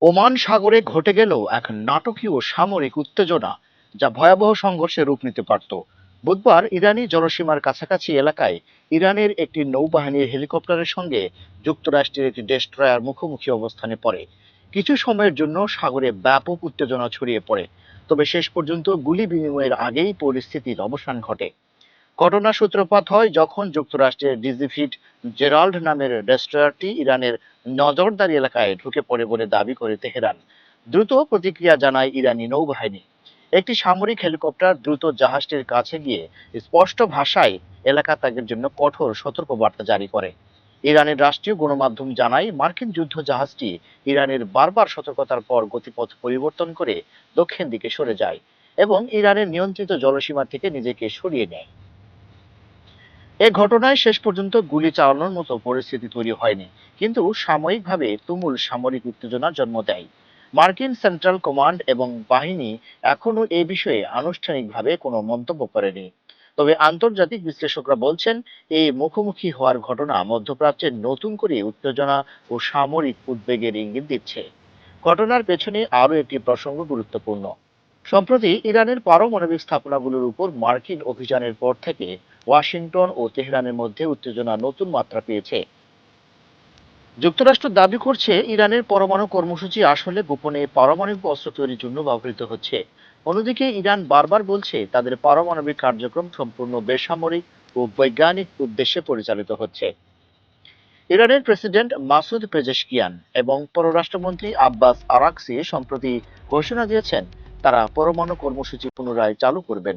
Oman সাগরে ঘটে গেল এক নাটকীয় সামরিক উত্তেজনা, যা ভয়াবহ সংঘর্ষে রূপ নিতে পারত। বুধবার ইরানি জলসীমার কাছাকাছি এলাকায় ইরানের একটি নৌবাহিনীর হেলিকপ্টারের সঙ্গে যুক্তরাষ্ট্রের একটি ডেস্ট্রয়ার মুখোমুখি অবস্থানে পড়ে। কিছু সময়ের জন্য সাগরে ব্যাপক উত্তেজনা ছড়িয়ে পড়ে, তবে শেষ পর্যন্ত গুলি বিনিময়ের আগেই পরিস্থিতির অবসান ঘটে। ঘটনার সূত্রপাত হয় যখন যুক্তরাষ্ট্রের ডিজিফিট জেরাল্ড নামের ডেস্ট্রয়ারটি ইরানের নজরদারি এলাকায় ঢুকে পড়ে বলে দাবি করে তেহরান। দ্রুত প্রতিক্রিয়া জানায় ইরানি নৌবাহিনী। একটি সামরিক হেলিকপ্টার দ্রুত জাহাজটির কাছে গিয়ে স্পষ্ট ভাষায় এলাকা ত্যাগের জন্য কঠোর সতর্কবার্তা জারি করে। ইরানের রাষ্ট্রীয় গণমাধ্যম জানায় মার্কিন যুদ্ধ জাহাজটি ইরানের বারবার সতর্কতার পর গতিপথ পরিবর্তন করে দক্ষিণ দিকে সরে যায় এবং ইরানের নিয়ন্ত্রিত জলসীমা থেকে নিজেকে সরিয়ে নেয়। এ ঘটনায় শেষ পর্যন্ত গুলি চালানোর মতো পরিস্থিতি তৈরি হয়নি, কিন্তু সাময়িকভাবে তুমুল সামরিক উত্তেজনার জন্ম দেয়। মার্কিন সেন্ট্রাল কমান্ড এবং বাহিনী এখনো এ বিষয়ে আনুষ্ঠানিকভাবে কোনো মন্তব্য করেনি। তবে আন্তর্জাতিক বিশ্লেষকরা বলছেন, এই মুখোমুখি হওয়ার ঘটনা মধ্যপ্রাচ্যে নতুন করে উত্তেজনা ও সামরিক উদ্বেগের ইঙ্গিত দিচ্ছে। ঘটনার পেছনে আরও একটি প্রসঙ্গ গুরুত্বপূর্ণ। সম্প্রতি ইরানের পারমাণবিক স্থাপনাগুলোর উপর মার্কিন অভিযানের পর থেকে ওয়াশিংটন ও তেহরানের মধ্যে উত্তেজনা নতুন মাত্রা পেয়েছে। যুক্তরাষ্ট্র দাবি করছে ইরানের পরমাণু কর্মসূচি আসলে গোপনে পারমাণবিক অস্ত্র তৈরির জন্য ব্যবহৃত হচ্ছে। অন্যদিকে ইরান বারবার বলছে তাদের পারমাণবিক কার্যক্রম সম্পূর্ণ বেসামরিক ও বৈজ্ঞানিক উদ্দেশ্যে পরিচালিত হচ্ছে। ইরানের প্রেসিডেন্ট মাসুদ পেজেশকিয়ান এবং পররাষ্ট্রমন্ত্রী আব্বাস আরাকসি সম্প্রতি ঘোষণা দিয়েছেন তারা পরমাণু কর্মসূচি পুনরায় চালু করবেন,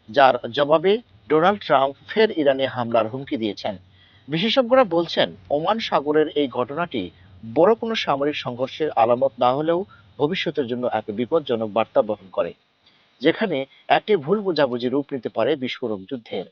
যার জবাবে ডোনাল্ড ট্রাম্প ফের ইরানে হামলার হুমকি দিয়েছেন। বিশেষজ্ঞরা বলছেন, ওমান সাগরের এই ঘটনাটি বড় কোনো সামরিক সংঘর্ষের আলামত না হলেও ভবিষ্যতের জন্য এক বিপজ্জনক বার্তা বহন করে, যেখানে একটি ভুল বোঝাবুঝি রূপ নিতে পারে বিস্ফোরক যুদ্ধের।